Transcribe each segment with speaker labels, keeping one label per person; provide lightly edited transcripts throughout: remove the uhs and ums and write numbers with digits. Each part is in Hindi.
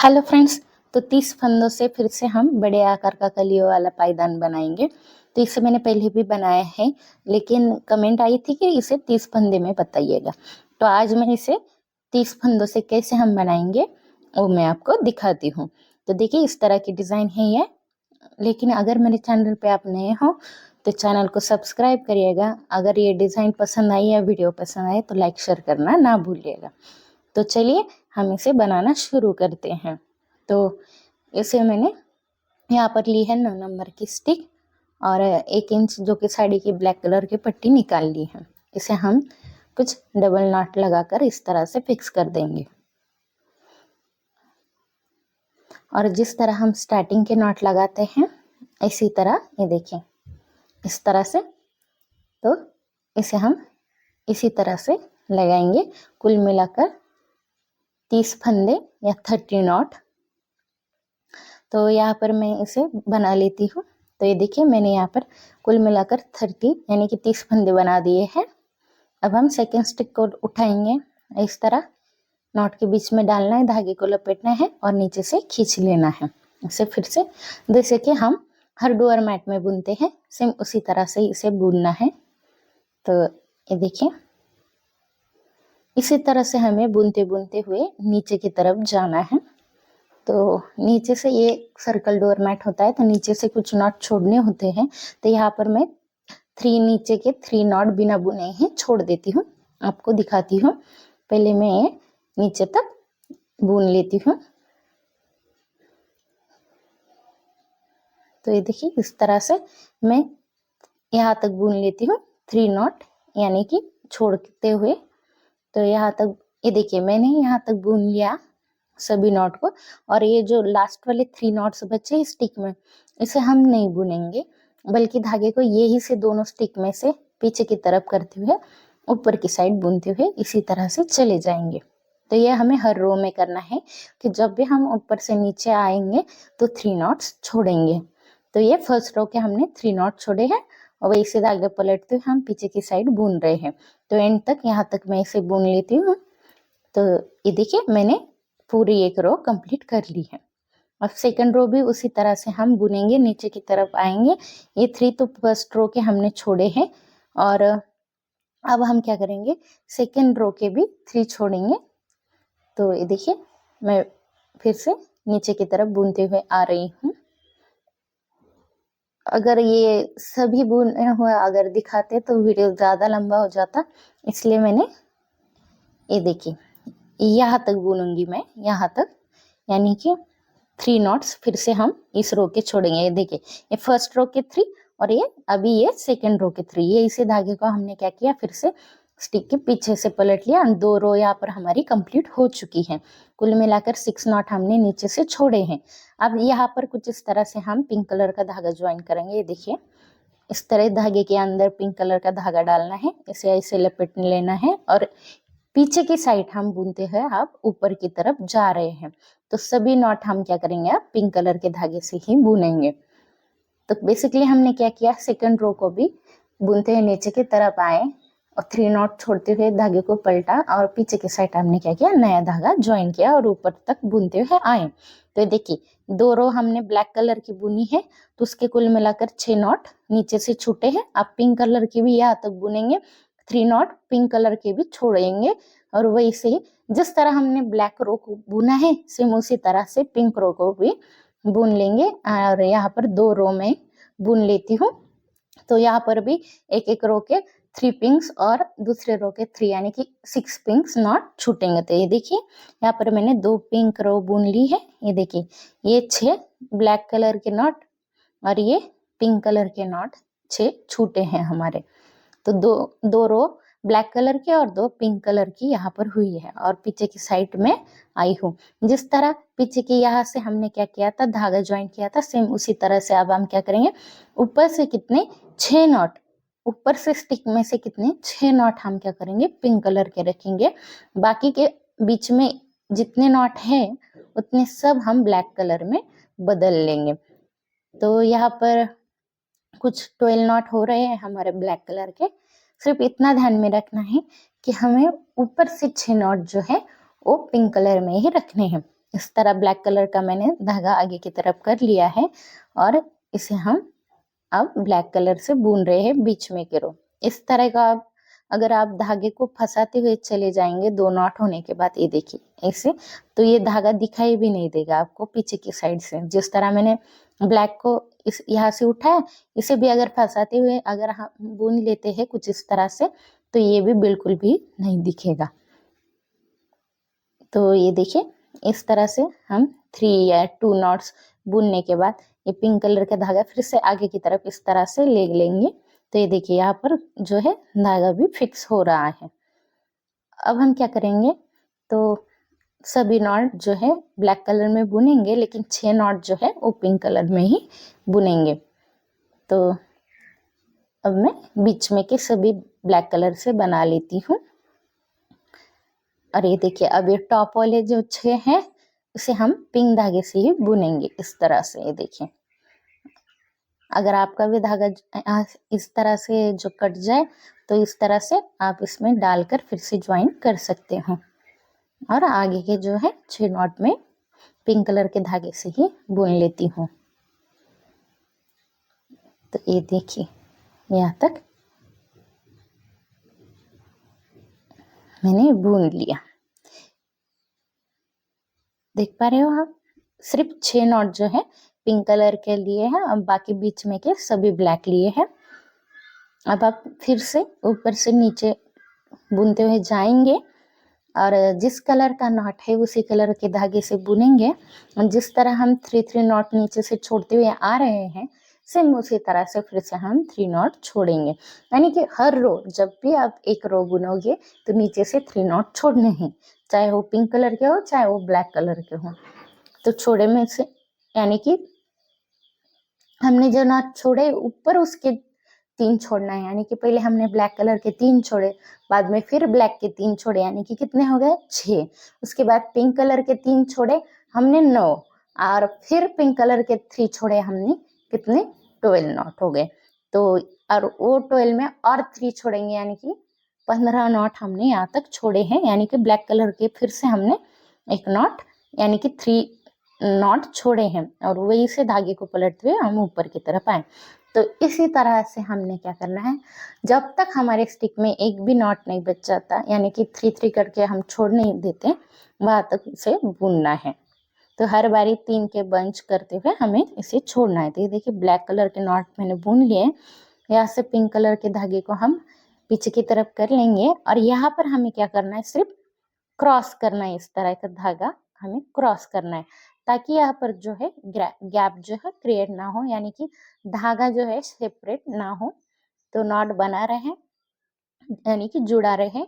Speaker 1: Hello friends. तो 30 फंदों से फिर से हम बड़े आकार का कलियों वाला पायदान बनाएंगे। तो इसे मैंने पहले भी बनाया है, लेकिन कमेंट आई थी कि इसे 30 फंदे में बताइएगा। तो आज मैं इसे 30 फंदों से कैसे हम बनाएंगे वो मैं आपको दिखाती हूँ। तो देखिए इस तरह की डिज़ाइन है ये। लेकिन अगर मेरे चैनल पे आप नए हो तो चैनल को सब्सक्राइब करिएगा। अगर ये डिज़ाइन पसंद आई या वीडियो पसंद आए तो लाइक शेयर करना ना भूलिएगा। तो चलिए हम इसे बनाना शुरू करते हैं। तो इसे मैंने यहाँ पर ली है 9 नंबर की स्टिक और 1 इंच जो कि साड़ी की ब्लैक कलर की पट्टी निकाल ली है। इसे हम कुछ डबल नॉट लगाकर इस तरह से फिक्स कर देंगे। और जिस तरह हम स्टार्टिंग के नॉट लगाते हैं इसी तरह ये देखिए इस तरह से, तो इसे हम इसी तरह से लगाएंगे। कुल मिलाकर 30 फंदे या 30 नॉट। तो यहाँ पर मैं इसे बना लेती हूँ। तो ये देखिए मैंने यहाँ पर कुल मिलाकर 30 यानी कि 30 फंदे बना दिए हैं। अब हम सेकेंड स्टिक को उठाएंगे, इस तरह नॉट के बीच में डालना है, धागे को लपेटना है और नीचे से खींच लेना है। इसे फिर से जैसे कि हम हर डोर मैट में बुनते हैं सेम उसी तरह से इसे बुनना है। तो ये देखिए इसी तरह से हमें बुनते बुनते हुए नीचे की तरफ जाना है। तो नीचे से ये सर्कल डोर मैट होता है तो नीचे से कुछ नॉट छोड़ने होते हैं। तो यहाँ पर मैं 3 नीचे के 3 नॉट बिना बुने ही छोड़ देती हूँ। आपको दिखाती हूँ। पहले मैं ये नीचे तक बुन लेती हूँ। तो ये देखिए इस तरह से मैं यहाँ तक बुन लेती हूँ 3 नॉट यानी कि छोड़ते हुए। तो यहाँ तक ये देखिए मैंने यहाँ तक बुन लिया सभी नॉट को। और ये जो लास्ट वाले 3 नॉट्स बचे स्टिक में इसे हम नहीं बुनेंगे, बल्कि धागे को यही से दोनों स्टिक में से पीछे की तरफ करते हुए ऊपर की साइड बुनते हुए इसी तरह से चले जाएंगे। तो ये हमें हर रो में करना है कि जब भी हम ऊपर से नीचे आएंगे तो 3 नॉट्स छोड़ेंगे। तो ये फर्स्ट रो के हमने 3 नॉट छोड़े हैं और वही से धागे पलटते हुए हम पीछे की साइड बुन रहे हैं। तो एंड तक यहाँ तक मैं इसे बुन लेती हूँ। तो ये देखिए मैंने पूरी एक रो कंप्लीट कर ली है। और सेकंड रो भी उसी तरह से हम बुनेंगे, नीचे की तरफ आएंगे। ये 3 तो फर्स्ट रो के हमने छोड़े हैं और अब हम क्या करेंगे सेकंड रो के भी 3 छोड़ेंगे। तो ये देखिए मैं फिर से नीचे की तरफ बुनते हुए आ रही हूँ। अगर ये सभी बुने हुए अगर दिखाते तो वीडियो ज़्यादा लंबा हो जाता, इसलिए मैंने ये देखिए यहाँ तक बुनूंगी मैं, यहाँ तक यानी कि 3 नॉट्स फिर से हम इस रो के छोड़ेंगे। ये देखिए ये फर्स्ट रो के 3 और ये अभी ये सेकंड रो के 3। ये इसे धागे को हमने क्या किया फिर से स्टिक के पीछे से पलट लिया। 2 रो यहाँ पर हमारी कंप्लीट हो चुकी है। कुल मिलाकर 6 नॉट हमने नीचे से छोड़े हैं। अब यहाँ पर कुछ इस तरह से हम पिंक कलर का धागा ज्वाइन करेंगे। ये देखिए इस तरह धागे के अंदर पिंक कलर का धागा डालना है, इसे ऐसे लपेट लेना है और पीछे की साइड हम बुनते हैं आप ऊपर की तरफ जा रहे हैं। तो सभी नॉट हम क्या करेंगे आप पिंक कलर के धागे से ही बुनेंगे। तो बेसिकली हमने क्या किया सेकंड रो को भी बुनते हुए नीचे की तरफ आए और 3 नॉट छोड़ते हुए धागे को पलटा और पीछे की साइड हमने क्या किया नया धागा ज्वाइन किया और ऊपर तक बुनते हुए आए। तो देखिए 2 रो हमने ब्लैक कलर की बुनी है तो उसके कुल मिलाकर 6 नॉट नीचे से छूटे हैं। आप पिंक कलर की भी यहाँ तक बुनेंगे, 3 नॉट पिंक कलर के भी छोड़ेंगे। और वही से जिस तरह हमने ब्लैक रो को बुना है सेम उसी तरह से पिंक रो को भी बुन लेंगे। और यहाँ पर 2 रो में बुन लेती हूँ। तो यहाँ पर भी एक एक रो के 3 पिंक्स और दूसरे रो के 3 यानी कि 6 पिंक्स नॉट छूटेंगे। तो ये देखिए यहाँ पर मैंने 2 पिंक रो बुन ली है। ये देखिए ये 6 ब्लैक कलर के नॉट और ये पिंक कलर के नॉट 6 छूटे हैं हमारे। तो दो रो ब्लैक कलर की और 2 पिंक कलर की यहाँ पर हुई है और पीछे की साइड में आई हूँ। जिस तरह पीछे की यहाँ से हमने क्या किया था धागा ज्वाइन किया था सेम उसी तरह से अब हम क्या करेंगे ऊपर से कितने 6 नॉट, ऊपर से स्टिक में से कितने 6 नॉट हम क्या करेंगे पिंक कलर के रखेंगे। बाकी के बीच में जितने नॉट हैं उतने सब हम ब्लैक कलर में बदल लेंगे। तो यहाँ पर कुछ 12 नॉट हो रहे हैं हमारे ब्लैक कलर के। सिर्फ इतना ध्यान में रखना है कि हमें ऊपर से 6 नॉट जो है वो पिंक कलर में ही रखने हैं। इस तरह ब्लैक कलर का मैंने धागा आगे की तरफ कर लिया है और इसे हम अब ब्लैक कलर से बुन रहे हैं बीच में के रो। इस तरह का अगर आप धागे को फंसाते हुए चले जाएंगे 2 नॉट होने के बाद, ये देखिए ऐसे, तो ये धागा दिखाई भी नहीं देगा आपको पीछे की साइड से। जिस तरह मैंने ब्लैक को इस यहाँ से उठाया, इसे भी अगर फंसाते हुए अगर हम बुन लेते हैं कुछ इस तरह से, तो ये भी बिल्कुल भी नहीं दिखेगा। तो ये देखिए इस तरह से हम 3 या 2 नॉट्स बुनने के बाद ये पिंक कलर का धागा फिर से आगे की तरफ इस तरह से ले लेंगे। तो ये देखिए यहाँ पर जो है धागा भी फिक्स हो रहा है। अब हम क्या करेंगे, तो सभी नॉट जो है ब्लैक कलर में बुनेंगे, लेकिन 6 नॉट जो है वो पिंक कलर में ही बुनेंगे। तो अब मैं बीच में के सभी ब्लैक कलर से बना लेती हूँ। और ये देखिए अब ये टॉप वाले जो 6 हैं उसे हम पिंक धागे से ही बुनेंगे इस तरह से। ये देखिए अगर आपका भी धागा इस तरह से जो कट जाए तो इस तरह से आप इसमें डालकर फिर से ज्वाइन कर सकते हो। और आगे के जो है 6 नॉट में पिंक कलर के धागे से ही बुन लेती हूँ। तो ये देखिए यहाँ तक मैंने बुन लिया, देख पा रहे हो आप। सिर्फ 6 नॉट जो है पिंक कलर के लिए है, अब बाकी बीच में के सभी ब्लैक लिए हैं। अब आप फिर से ऊपर से नीचे बुनते हुए जाएंगे और जिस कलर का नॉट है उसी कलर के धागे से बुनेंगे। और जिस तरह हम 3 नॉट नीचे से छोड़ते हुए आ रहे हैं, सेम उसी तरह से फिर से हम 3 नॉट छोड़ेंगे। यानी कि हर रो जब भी आप एक रो बुनोगे तो नीचे से 3 नॉट छोड़ने हैं, चाहे वो पिंक कलर के हो चाहे वो ब्लैक कलर के हो। तो छोड़े में से यानी कि हमने जो नॉट छोड़े ऊपर उसके 3 छोड़ना है। यानी कि पहले हमने ब्लैक कलर के 3 छोड़े, बाद में फिर ब्लैक के 3 छोड़े, यानी कि कितने हो गए 6। उसके बाद पिंक कलर के 3 छोड़े हमने 9, और फिर पिंक कलर के 3 छोड़े हमने, कितने 12 नॉट हो गए। तो और वो 12 में और 3 छोड़ेंगे, यानी कि 15 नॉट हमने यहाँ तक छोड़े हैं। यानी कि ब्लैक कलर के फिर से हमने एक नॉट यानी कि 3 नॉट छोड़े हैं, और वही से धागे को पलटते हुए हम ऊपर की तरफ आए। तो इसी तरह से हमने क्या करना है, जब तक हमारे स्टिक में एक भी नॉट नहीं बच जाता, यानी कि 3 करके हम छोड़ नहीं देते, वहां तक इसे बुनना है। तो हर बारी 3 के बंच करते हुए हमें इसे छोड़ना है। तो ये देखिए ब्लैक कलर के नॉट मैंने बुन लिए। यहाँ से पिंक कलर के धागे को हम पीछे की तरफ कर लेंगे, और यहाँ पर हमें क्या करना है, सिर्फ क्रॉस करना है। इस तरह का धागा हमें क्रॉस करना है, ताकि यहाँ पर जो है गैप जो है क्रिएट ना हो, यानी कि धागा जो है सेपरेट ना हो, तो नॉट बना रहे यानी कि जुड़ा रहे।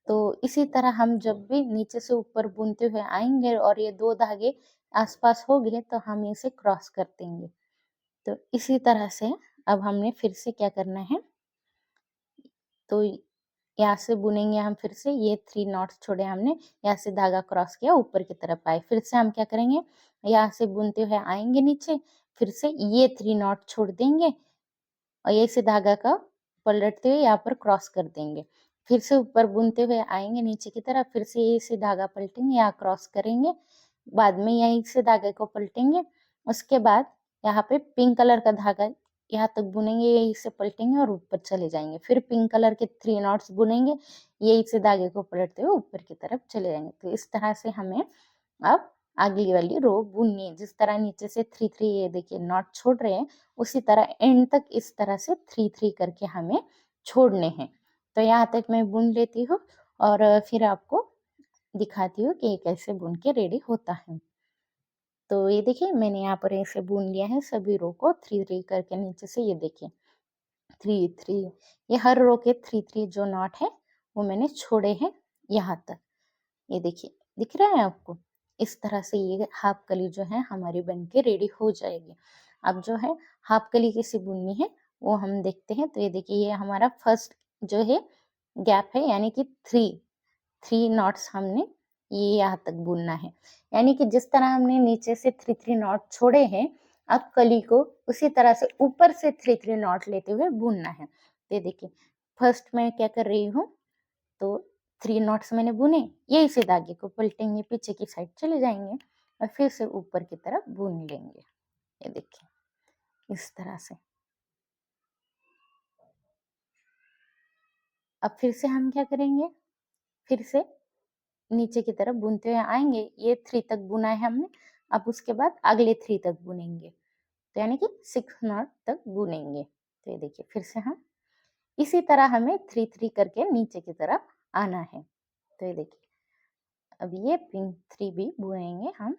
Speaker 1: तो इसी तरह हम जब भी नीचे से ऊपर बुनते हुए आएंगे और ये 2 धागे आसपास हो गए तो हम इसे क्रॉस कर देंगे। तो इसी तरह से अब हमने फिर से क्या करना है, तो यहाँ से बुनेंगे हम फिर से। ये 3 नॉट्स छोड़े हमने, यहाँ से धागा क्रॉस किया, ऊपर की तरफ आए। फिर से हम क्या करेंगे, यहाँ से बुनते हुए आएंगे नीचे, फिर से ये 3 नॉट छोड़ देंगे और ये से धागा का पलटते हुए यहाँ पर क्रॉस कर देंगे। फिर से ऊपर बुनते हुए आएंगे नीचे की तरफ, फिर से यही से धागा पलटेंगे, यहाँ क्रॉस करेंगे, बाद में यहीं से धागे को पलटेंगे। उसके बाद यहाँ पे पिंक कलर का धागा यहाँ तक बुनेंगे, यही से पलटेंगे और ऊपर चले जाएंगे। फिर पिंक कलर के 3 नॉट्स बुनेंगे, यही से धागे को पलटते हुए ऊपर की तरफ चले जाएंगे। तो इस तरह से हमें अब अगली वाली रो बुननी है। जिस तरह नीचे से 3 ये देखिए नॉट छोड़ रहे हैं, उसी तरह एंड तक इस तरह से 3 करके हमें छोड़ने हैं। तो यहाँ तक मैं बुन लेती हूँ और फिर आपको दिखाती हूँ कि ये कैसे बुन के रेडी होता है। तो ये देखिए मैंने यहाँ पर ऐसे बुन लिया है सभी रो को 3 करके। नीचे से ये देखिए 3 ये हर रो के 3 जो नॉट है वो मैंने छोड़े हैं यहाँ तक। ये देखिए दिख रहा है आपको। इस तरह से ये हाफ कली जो है हमारी बन के रेडी हो जाएगी। अब जो है हाफ कली कैसे बुननी है वो हम देखते हैं। तो ये देखिए ये हमारा फर्स्ट जो है गैप है, यानी कि 3 नॉट्स हमने ये यहाँ तक बुनना है। यानी कि जिस तरह हमने नीचे से 3 नॉट छोड़े हैं, अब कली को उसी तरह से ऊपर से 3 नॉट लेते हुए बुनना है। ये देखिए फर्स्ट मैं क्या कर रही हूँ, तो 3 नॉट्स मैंने बुने, यही से धागे को पलटेंगे, पीछे की साइड चले जाएंगे और फिर से ऊपर की तरफ बुन लेंगे। ये देखिए इस तरह से। अब फिर से हम क्या करेंगे, फिर से नीचे की तरफ बुनते हुए आएंगे। ये 3 तक बुना है हमने, अब उसके बाद अगले 3 तक बुनेंगे, तो यानी कि 6 नॉट तक बुनेंगे। तो ये देखिए फिर से हम इसी तरह हमें 3 करके नीचे की तरफ आना है। तो ये देखिए अब ये पिन 3 भी बुनेंगे हम,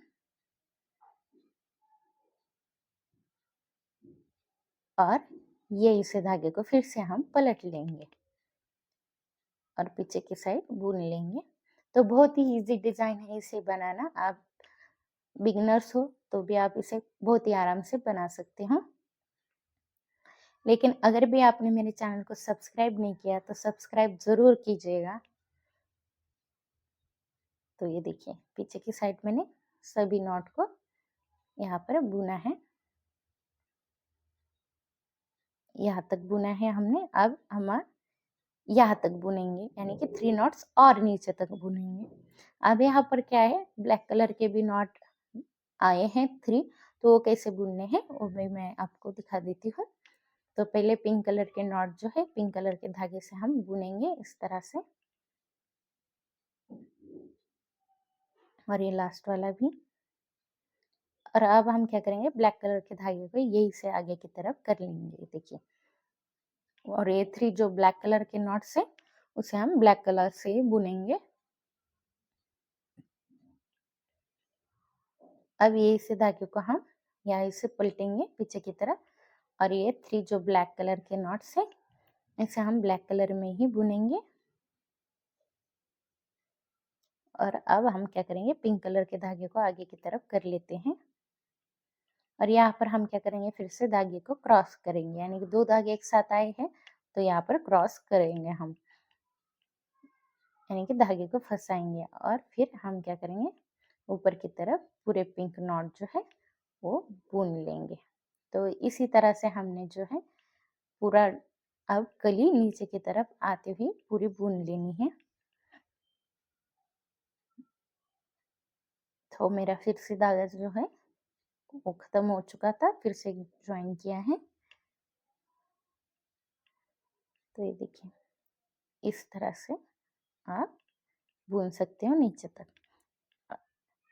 Speaker 1: और ये इसे धागे को फिर से हम पलट लेंगे और पीछे की साइड बुन लेंगे। तो बहुत ही इजी डिजाइन है इसे बनाना, आप बिगिनर्स हो तो भी आप इसे बहुत ही आराम से बना सकते हो। लेकिन अगर भी आपने मेरे चैनल को सब्सक्राइब नहीं किया तो सब्सक्राइब जरूर कीजिएगा। तो ये देखिए पीछे की साइड मैंने सभी नॉट को यहाँ पर बुना है, यहाँ तक बुना है हमने। अब हम यहाँ तक बुनेंगे, यानी कि 3 नॉट्स और नीचे तक बुनेंगे। अब यहाँ पर क्या है, ब्लैक कलर के भी नॉट आए हैं 3, तो वो कैसे बुनने हैं वो भी मैं आपको दिखा देती हूँ। तो पहले पिंक कलर के नॉट जो है पिंक कलर के धागे से हम बुनेंगे इस तरह से, और ये लास्ट वाला भी। और अब हम क्या करेंगे, ब्लैक कलर के धागे को यही से आगे की तरफ कर लेंगे, देखिए। और ये 3 जो ब्लैक कलर के नॉट्स है उसे हम ब्लैक कलर से ही बुनेंगे। अब ये इसे धागे को हम यहाँ से पलटेंगे पीछे की तरफ, और ये 3 जो ब्लैक कलर के नॉट्स है इसे हम ब्लैक कलर में ही बुनेंगे। और अब हम क्या करेंगे, पिंक कलर के धागे को आगे की तरफ कर लेते हैं, और यहाँ पर हम क्या करेंगे, फिर से धागे को क्रॉस करेंगे, यानी कि 2 धागे एक साथ आए हैं तो यहाँ पर क्रॉस करेंगे हम, यानी कि धागे को फंसाएंगे। और फिर हम क्या करेंगे, ऊपर की तरफ पूरे पिंक नॉट जो है वो बुन लेंगे। तो इसी तरह से हमने जो है पूरा अब कली नीचे की तरफ आते हुए पूरी बुन लेनी है। तो मेरा फिर से धागा जो है वो खत्म हो चुका था, फिर से ज्वाइन किया है। तो ये देखिए इस तरह से आप बुन सकते हो नीचे तक।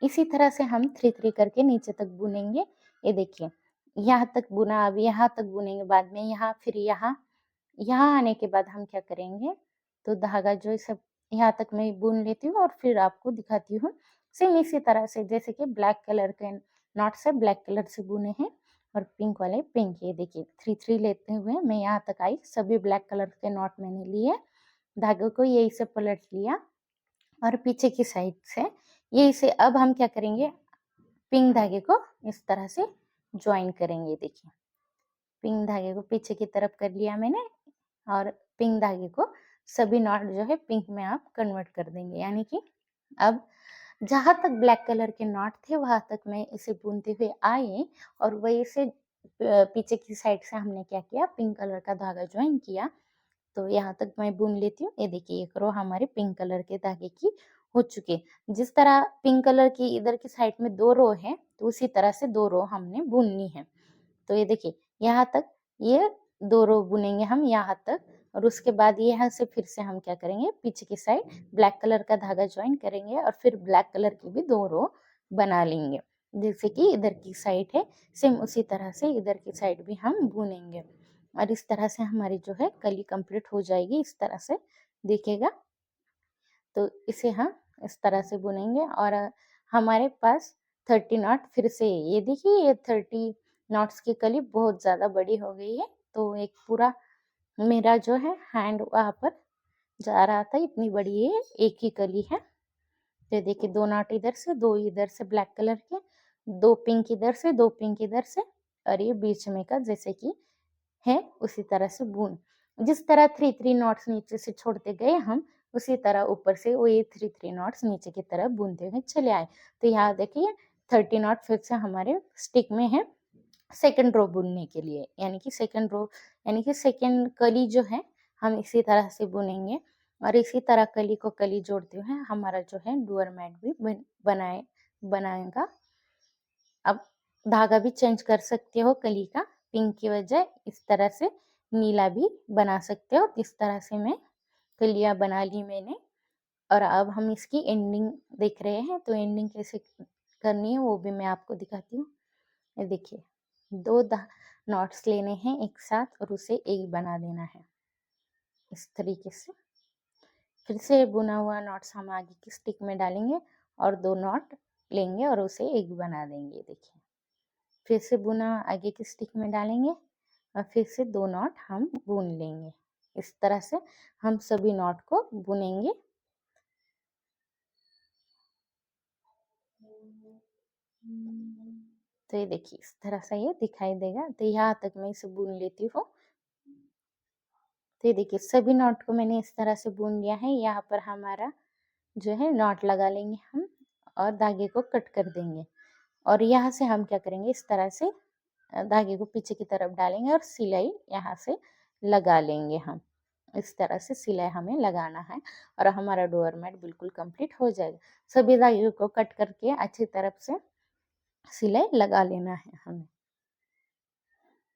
Speaker 1: इसी तरह से हम 3 करके नीचे तक बुनेंगे। ये देखिए यहाँ तक बुना, अब यहाँ तक बुनेंगे, बाद में यहाँ, फिर यहाँ आने के बाद हम क्या करेंगे, तो धागा जो सब यहाँ तक मैं बुन लेती हूँ और फिर आपको दिखाती हूँ। सेम इसी तरह से जैसे कि ब्लैक कलर के नॉट से ब्लैक कलर से बुने हैं और पिंक वाले पिंक। ये देखिए 3 लेते हुए मैं यहाँ तक आई, सभी ब्लैक कलर के नॉट मैंने लिए, धागे को यही से पलट लिया और पीछे की साइड से यही से अब हम क्या करेंगे, पिंक धागे को इस तरह से ज्वाइन करेंगे। देखिए पिंक धागे को पीछे की तरफ कर लिया मैंने, और पिंक धागे को सभी नॉट जो है पिंक में आप कन्वर्ट कर देंगे, यानी कि अब जहां तक ब्लैक कलर के नॉट थे वहां तक मैं इसे बुनते हुए आई, और वही से पीछे की साइड से हमने क्या किया, पिंक कलर का धागा ज्वाइन किया। तो यहाँ तक मैं बुन लेती हूँ। ये देखिए एक रो हमारे पिंक कलर के धागे की हो चुकी है। जिस तरह पिंक कलर की इधर की साइड में 2 रो है, तो उसी तरह से 2 रो हमने बुननी है। तो ये देखिए यहाँ तक ये 2 रो बुनेंगे हम यहाँ तक, और उसके बाद यहाँ से फिर से हम क्या करेंगे, पीछे की साइड ब्लैक कलर का धागा ज्वाइन करेंगे और फिर ब्लैक कलर की भी 2 रो बना लेंगे, जैसे कि इधर की साइड है सेम उसी तरह से इधर की साइड भी हम बुनेंगे। और इस तरह से हमारी जो है कली कंप्लीट हो जाएगी, इस तरह से दिखेगा। तो इसे हम इस तरह से बुनेंगे, और हमारे पास 30 नॉट फिर से, ये देखिए ये 30 नॉट्स की कली बहुत ज़्यादा बड़ी हो गई है, तो एक पूरा मेरा जो है हैंड वहाँ पर जा रहा था, इतनी बड़ी ये एक ही कली है। तो देखिए 2 नॉट इधर से, 2 इधर से ब्लैक कलर के, 2 पिंक इधर से, 2 पिंक इधर से, और ये बीच में का जैसे कि है उसी तरह से बुन। जिस तरह 3 नॉट्स नीचे से छोड़ते गए हम, उसी तरह ऊपर से वो ये 3 नॉट्स नीचे की तरफ बुनते हुए चले आए। तो यहाँ देखिए 30 नॉट फिर से हमारे स्टिक में है सेकंड रो बुनने के लिए, यानी कि सेकंड रो यानी कि सेकंड कली जो है हम इसी तरह से बुनेंगे। और इसी तरह कली को कली जोड़ते हुए हमारा जो है डोर मैट भी बनाएगा। अब धागा भी चेंज कर सकते हो कली का, पिंक की वजह इस तरह से नीला भी बना सकते हो। इस तरह से मैं कलियां बना ली मैंने। और अब हम इसकी एंडिंग देख रहे हैं, तो एंडिंग कैसे करनी है वो भी मैं आपको दिखाती हूँ। ये देखिए, 2 नॉट्स लेने हैं एक साथ और उसे एक बना देना है इस तरीके से। फिर से बुना हुआ नॉट्स हम आगे की स्टिक में डालेंगे और 2 नॉट लेंगे और उसे एक बना देंगे। देखिए, फिर से बुना आगे की स्टिक में डालेंगे और फिर से 2 नॉट हम बुन लेंगे। इस तरह से हम सभी नॉट को बुनेंगे। तो ये देखिए, इस तरह से ये दिखाई देगा। तो यहाँ तक मैं इसे बुन लेती हूँ। तो ये देखिए, सभी नॉट को मैंने इस तरह से बुन लिया है। यहाँ पर हमारा जो है नॉट लगा लेंगे हम और धागे को कट कर देंगे। और यहाँ से हम क्या करेंगे, इस तरह से धागे को पीछे की तरफ डालेंगे और सिलाई यहाँ से लगा लेंगे हम। इस तरह से सिलाई हमें लगाना है और हमारा डोर मैट बिल्कुल कंप्लीट हो जाएगा। सभी धागे को कट करके अच्छी तरफ से सिलाई लगा लेना है हमें।